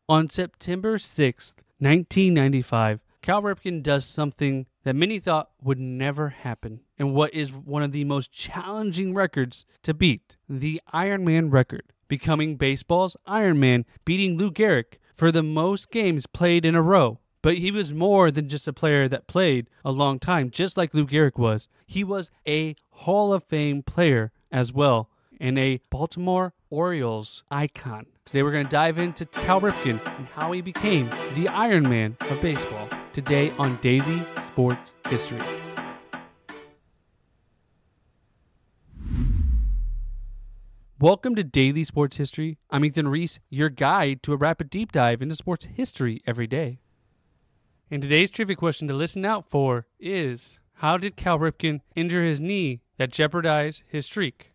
On September 6th, 1995, Cal Ripken does something that many thought would never happen, and what is one of the most challenging records to beat, the Ironman record, becoming baseball's Ironman, beating Lou Gehrig for the most games played in a row. But he was more than just a player that played a long time, just like Lou Gehrig was. He was a Hall of Fame player as well, and a Baltimore Orioles icon. Today we're going to dive into Cal Ripken and how he became the Iron Man of baseball. Today on Daily Sports History. Welcome to Daily Sports History. I'm Ethan Reese, your guide to a rapid deep dive into sports history every day. And today's trivia question to listen out for is, how did Cal Ripken injure his knee that jeopardized his streak?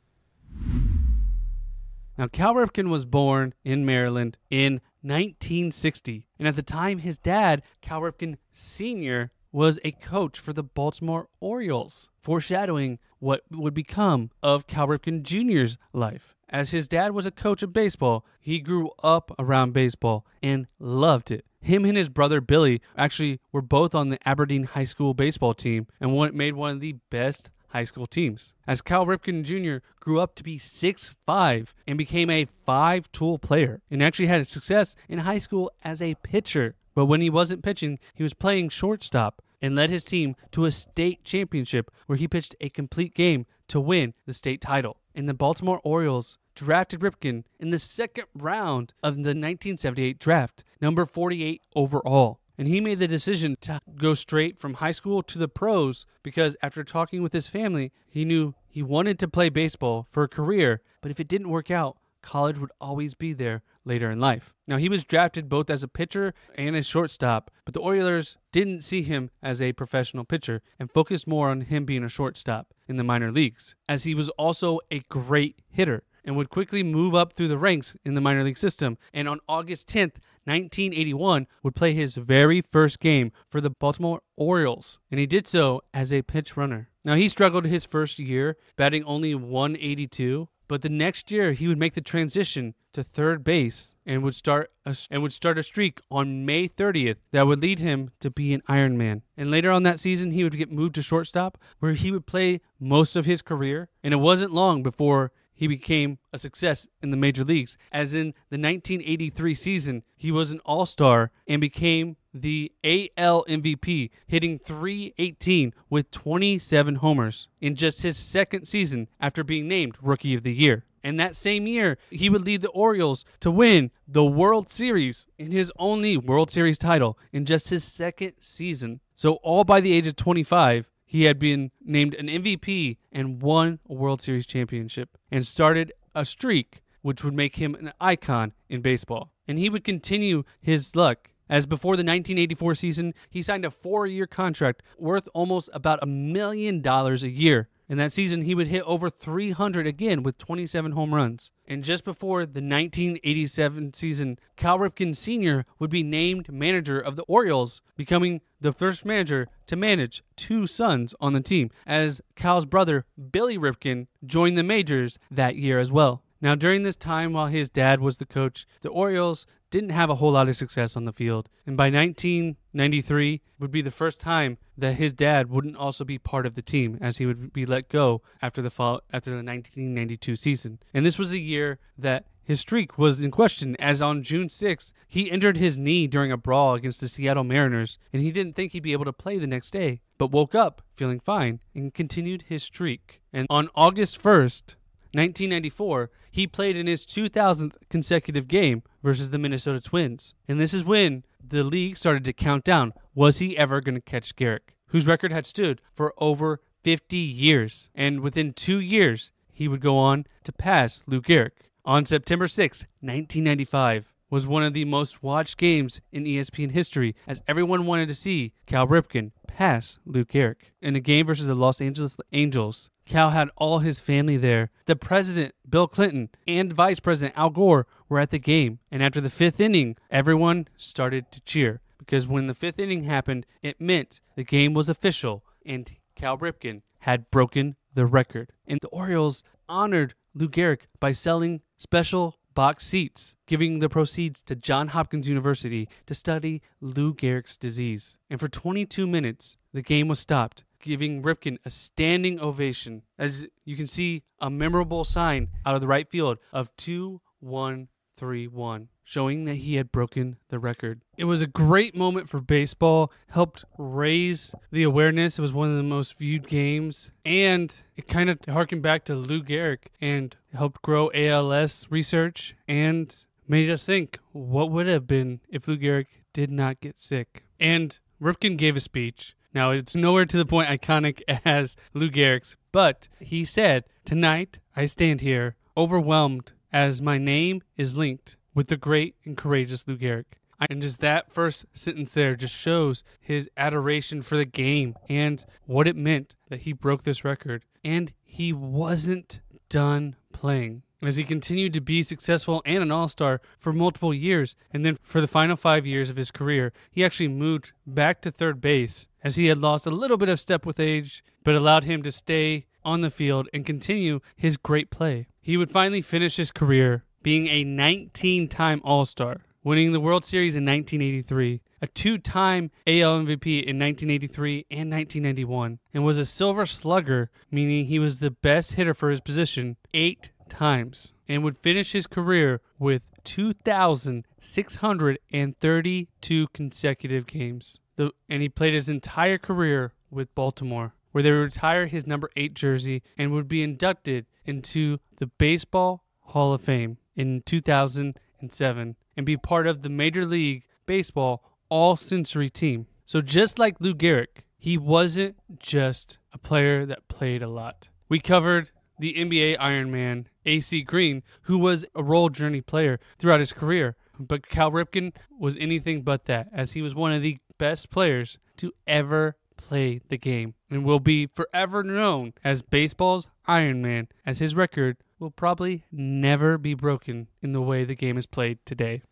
Now, Cal Ripken was born in Maryland in 1960, and at the time, his dad, Cal Ripken Sr., was a coach for the Baltimore Orioles, foreshadowing what would become of Cal Ripken Jr.'s life. As his dad was a coach of baseball, he grew up around baseball and loved it. Him and his brother Billy actually were both on the Aberdeen High School baseball team and made one of the best high school teams. As Cal Ripken Jr. grew up to be 6'5" and became a 5-tool player, and actually had success in high school as a pitcher. But when he wasn't pitching, he was playing shortstop and led his team to a state championship where he pitched a complete game to win the state title. And the Baltimore Orioles drafted Ripken in the second round of the 1978 draft, number 48 overall. And he made the decision to go straight from high school to the pros because after talking with his family, he knew he wanted to play baseball for a career, but if it didn't work out, college would always be there later in life. Now, he was drafted both as a pitcher and a shortstop, but the Oilers didn't see him as a professional pitcher and focused more on him being a shortstop in the minor leagues, as he was also a great hitter and would quickly move up through the ranks in the minor league system. And on August 10th, 1981, would play his very first game for the Baltimore Orioles, and he did so as a pinch runner. Now, he struggled his first year, batting only .182, but the next year he would make the transition to third base and would start a streak on May 30th that would lead him to be an Ironman. And later on that season, he would get moved to shortstop, where he would play most of his career, and it wasn't long before he became a success in the major leagues, as in the 1983 season, he was an all-star and became the AL MVP, hitting .318 with 27 homers in just his second season after being named Rookie of the Year. And that same year, he would lead the Orioles to win the World Series in his only World Series title in just his second season. So all by the age of 25, he had been named an MVP and won a World Series championship and started a streak which would make him an icon in baseball. And he would continue his luck, as before the 1984 season, he signed a 4-year contract worth almost about $1 million a year. In that season, he would hit over 300 again with 27 home runs. And just before the 1987 season, Cal Ripken Sr. would be named manager of the Orioles, becoming the first manager to manage 2 sons on the team, as Cal's brother, Billy Ripken, joined the majors that year as well. Now, during this time while his dad was the coach, the Orioles didn't have a whole lot of success on the field. And by 1993 would be the first time that his dad wouldn't also be part of the team, as he would be let go after the 1992 season. And this was the year that his streak was in question, as on June 6th, he injured his knee during a brawl against the Seattle Mariners, and he didn't think he'd be able to play the next day, but woke up feeling fine and continued his streak. And on August 1st, 1994, he played in his 2000th consecutive game versus the Minnesota Twins. And this is when the league started to count down. Was he ever going to catch Gehrig, whose record had stood for over 50 years? And within 2 years, he would go on to pass Lou Gehrig. On September 6, 1995, was one of the most watched games in ESPN history, as everyone wanted to see Cal Ripken pass Lou Gehrig. In a game versus the Los Angeles Angels, Cal had all his family there. The president, Bill Clinton, and Vice President Al Gore were at the game. And after the 5th inning, everyone started to cheer, because when the 5th inning happened, it meant the game was official and Cal Ripken had broken the record. And the Orioles honored Lou Gehrig by selling special box seats, giving the proceeds to Johns Hopkins University to study Lou Gehrig's disease. And for 22 minutes, the game was stopped, giving Ripken a standing ovation. As you can see, a memorable sign out of the right field of 2-1-3-1, showing that he had broken the record. It was a great moment for baseball, helped raise the awareness. It was one of the most viewed games, and it kind of harkened back to Lou Gehrig and helped grow ALS research and made us think, what would have been if Lou Gehrig did not get sick? And Ripken gave a speech. Now, it's nowhere to the point iconic as Lou Gehrig's, but he said, "Tonight, I stand here, overwhelmed as my name is linked with the great and courageous Lou Gehrig." And just that first sentence there just shows his adoration for the game and what it meant that he broke this record. And he wasn't done playing, as he continued to be successful and an all-star for multiple years. And then for the final 5 years of his career, he actually moved back to third base, as he had lost a little bit of step with age, but allowed him to stay on the field and continue his great play. He would finally finish his career being a 19-time All-Star, winning the World Series in 1983, a 2-time AL MVP in 1983 and 1991, and was a Silver Slugger, meaning he was the best hitter for his position 8 times, and would finish his career with 2,632 consecutive games. And he played his entire career with Baltimore, where they would retire his number 8 jersey and would be inducted into the Baseball Hall of Fame in 2007 and be part of the Major League Baseball All-Century team. So just like Lou Gehrig, he wasn't just a player that played a lot. We covered the NBA Ironman, AC Green, who was a role journey player throughout his career. But Cal Ripken was anything but that, as he was one of the best players to ever play the game and will be forever known as baseball's Ironman, as his record will probably never be broken in the way the game is played today.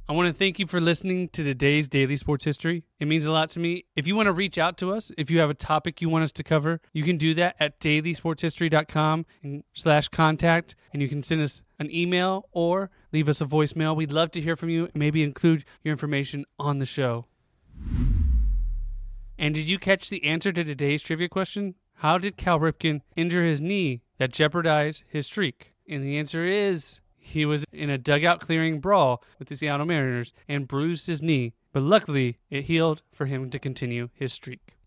I want to thank you for listening to today's Daily Sports History. It means a lot to me. If you want to reach out to us, if you have a topic you want us to cover, you can do that at dailysportshistory.com/contact, and you can send us an email or leave us a voicemail. We'd love to hear from you and maybe include your information on the show. And did you catch the answer to today's trivia question? How did Cal Ripken injure his knee that jeopardized his streak? And the answer is, he was in a dugout clearing brawl with the Seattle Mariners and bruised his knee, but luckily it healed for him to continue his streak.